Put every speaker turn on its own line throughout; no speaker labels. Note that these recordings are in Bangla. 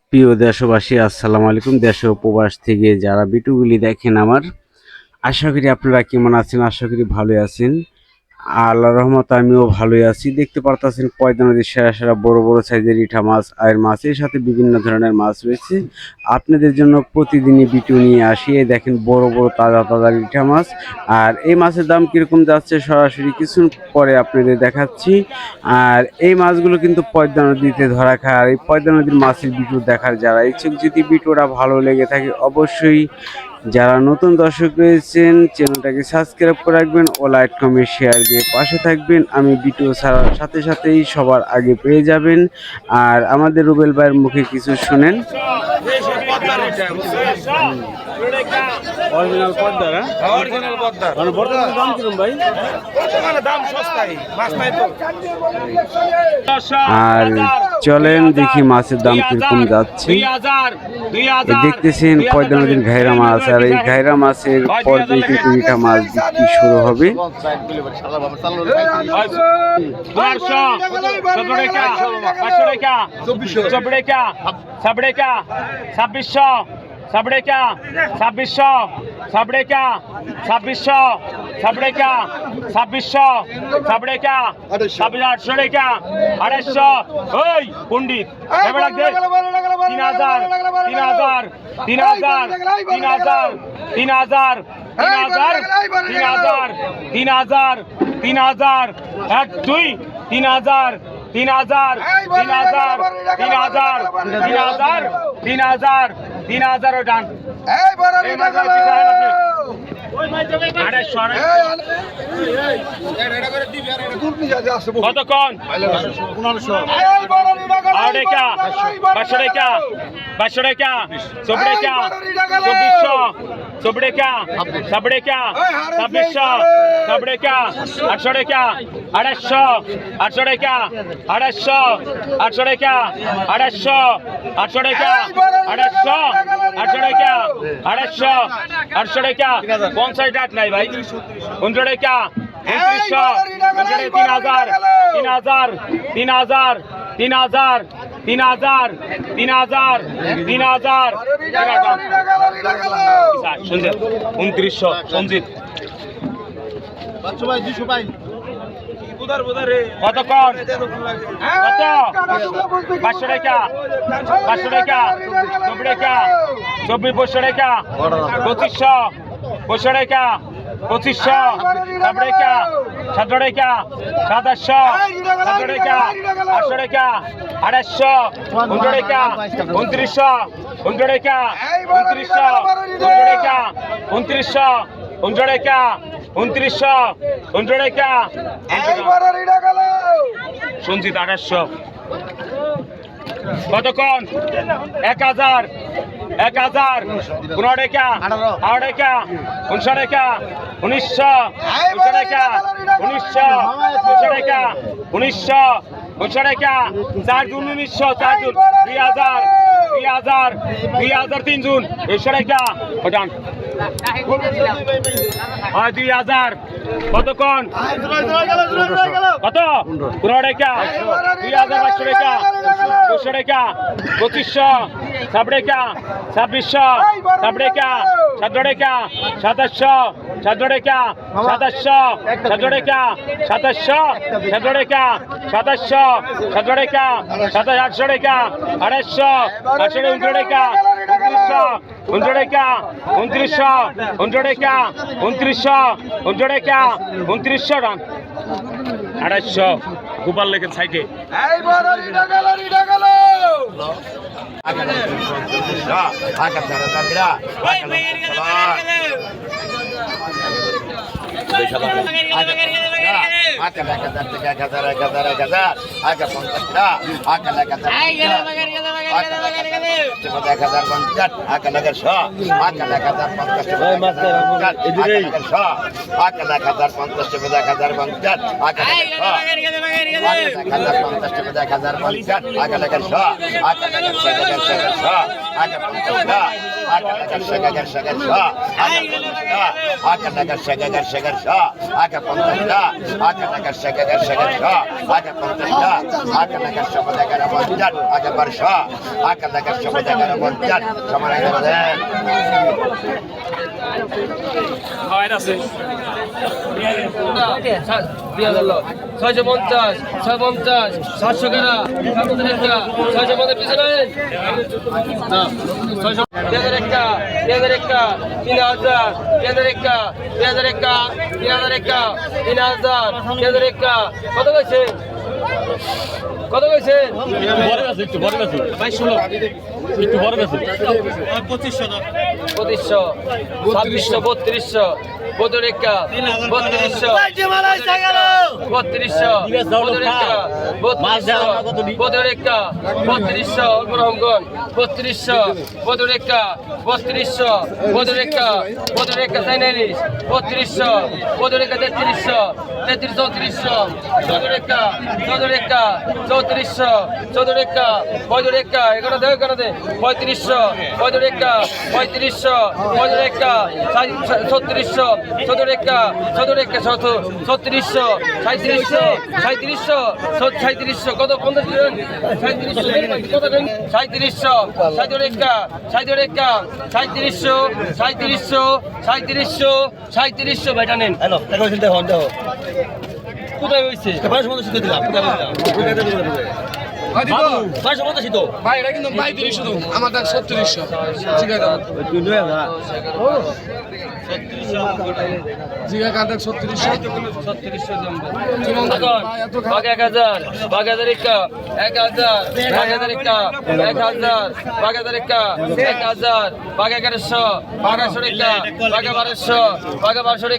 প্রিয় দেশবাসী, আসসালামু আলাইকুম। দেশ ও প্রবাস থেকে যারা ভিডিওগুলি দেখেন আমার, আশা করি আপনারা কেমন আছেন। আশা করি ভালোই আছেন। আল্লাহর রহমতে আমিও ভালোই আছি। দেখতে পারতেছেন পয়দা নদীর সেরা সেরা বড় বড় সাইজের ইঠা মাছ আর মাছের সাথে বিভিন্ন ধরনের মাছ রয়েছে। আপনাদের জন্য প্রতিদিনই ভিডিও নিয়ে আসি। এই দেখেন বড় বড় তাজা তাজা ইঠা মাছ। আর এই মাছের দাম কীরকম যাচ্ছে সরাসরি কিছু পরে আপনাদের দেখাচ্ছি। আর এই মাছগুলো কিন্তু পয়দা নদীতে ধরা খায়। আর এই পয়দা নদীর মাছের ভিডিও দেখার যারা ইচ্ছুক, যদি ভিডিওটা ভালো লেগে থাকে অবশ্যই যারা নতুন দর্শক রয়েছেন চ্যানেলটাকে সাবস্ক্রাইব করে রাখবেন ও লাইক কমেন্ট শেয়ার দিয়ে পাশে থাকবেন। আমি ভিডিও ছাড়ার সাথে সাথেই সবার আগে পেয়ে যাবেন। আর আমাদের রুবেল ভাইয়ের মুখে কিছু শুনেন। Original Padma, original Padma. মানে বর্তমানে দাম কিরকম ভাই? বর্তমানে দাম সস্তাই, মাছ নাই তো। আর চলেন দেখি মাছের দাম কিরকম যাচ্ছে। দেখতেছেন পয়দা নদীর ঘাইরা মাছ, আর এই ঘাইরা মাছের পর দিয়ে কিন্তু ইটা মাছ বিক্রি শুরু হবে।
সাবড়ে কা 2600 সাবড়ে কা 2600 সাবড়ে কা 2600 সাবড়ে কা 2800 টাকা 2800 ওই পণ্ডিত এবার লাগ দে 3000 3000 3000 3000 3000 3000 3000 3000 এক দুই 3000 3000 3000 3000 3000 3000 3000 ডান এই বড় টাকা কতক্ষণ 1500 500 টাকা 500 টাকা 24 টাকা 2400 24 টাকা 26 টাকা 2600 26 টাকা 800 টাকা 800 800 টাকা 800 800 টাকা 800 800 টাকা 800 800 টাকা 800 800 টাকা 50 টাকা নাই ভাই 15 টাকা 2900 3000 3000 3000 3000 3000 3000 3000 শুনছেন 2900 সঞ্জিত ভাই 200 ভাই কতক্ষণ কত 500 টাকা 500 টাকা 24 টাকা 2400 টাকা 2500 500 টাকা 2500 7 টাকা 7 টাকা 2700 7 টাকা 800 টাকা 800 15 টাকা 2900 15 টাকা 2900 15 টাকা 2900 15 টাকা 2900 15 টাকা সঞ্জিত 2800 কতক্ষণ 1000 1000 15 টাকা 18 টাকা 19 টাকা 1900 টাকা 1900 টাকা 1900 টাকা 4 জুন 1900 4 জুন 2000 2000 2000 3 জুন 100 টাকা ওটান 2000 কতক্ষণ কত 15 টাকা 2500 টাকা 200 টাকা 2500 7 টাকা 2600 7 টাকা 7 টাকা 2700 7 টাকা 2700 7 টাকা 2700 7 টাকা 2700 7 টাকা 2800 টাকা 2800 800 টাকা 19 টাকা 2900 টাকা 2900 টাকা 2900 রান 2800 গোপাল লেখেন সাইডে এই বড় রিডা গেল
$1000 আগে 50টা আগে টাকা শেখ 1100 আগে টাকা শেখ 1100 আগে 50টা আগে টাকা শেখ 1100 আগে 50টা আগে টাকা শেখ 1150 আগে 1200 আগে টাকা শেখ 1150 সমান করে দেন
হয় আছে
650 650 700 টাকা 700 টাকা 650 পিছনে না 600 3000 টাকা 3000 টাকা 3000 3000 টাকা 3000 টাকা 3000 টাকা 3000 3000 টাকা কত কইছে কত কইছে
বড় আছে একটু বড় আছে 2200 একটু বড় আছে
2500 2600 3200 3200 টাকা 3200 কত 50 3700 ভাইটা নেন কোথায় হয়েছে
ভাই এটা কিন্তু 3500 তো আমার দাম 3600 ঠিক আছে জিগা কান্দা 3600
বাঘ 1000 বাঘ 1000 একা 1000 বাঘ 1000 একা 1000 বাঘ 1000 একা 1000 বাঘ 1100 বাঘ 1100 একা বাঘ 1200 বাঘ 1200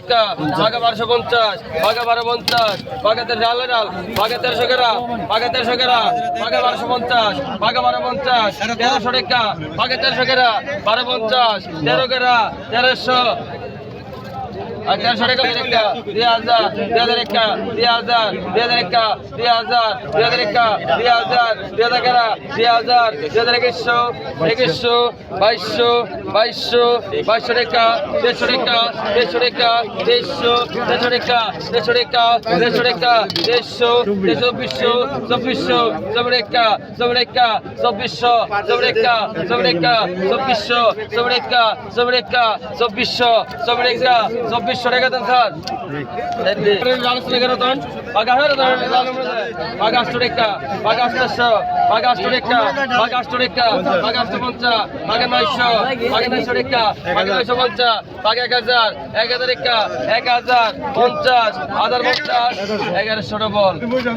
একা বাঘ 1250 বাঘ 1250 বাঘ 13 ডাল ডাল বাঘ 1300 গরা বাঘ 1300 গরা বাঘ 1250 বাঘ 1250 1300 টাকা বাঘ 1300 গরা 1250 13 গরা 1300 1100 টাকা 2000 2000 টাকা 2000 2000 টাকা 2000 2000 টাকা 2000 2000 টাকা 2000 2000 2100 2200 2200 টাকা 150 টাকা 150 টাকা 150 টাকা 150 টাকা 150 টাকা 150 2400 টাকা 2400 টাকা 2400 টাকা 2400 টাকা 2400 টাকা দেন স্যার আলোচনা কেন তখন বাঘ 800 টাকা বাঘ 800 বাঘ 800 টাকা বাঘ 800 টাকা বাঘ 850 বাঘ 900 বাঘ 900 টাকা বাঘ 950 বাঘ 1000 1000 টাকা 1000 50 1050 1100 ডবল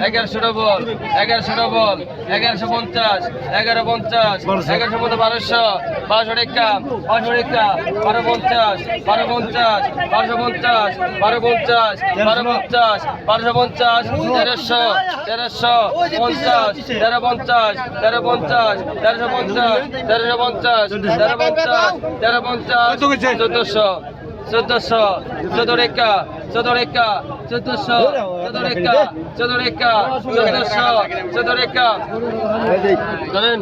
1100 ডবল 1100 ডবল 1150 1150 1150 1200 টাকা 1200 টাকা 1250 1250 1250 1250 1250 1250 1300 1350 1350 1350 1350 1400 1400 টাকা 14 টাকা 1400 টাকা 14 টাকা 14 টাকা 1400 টাকা ধরেন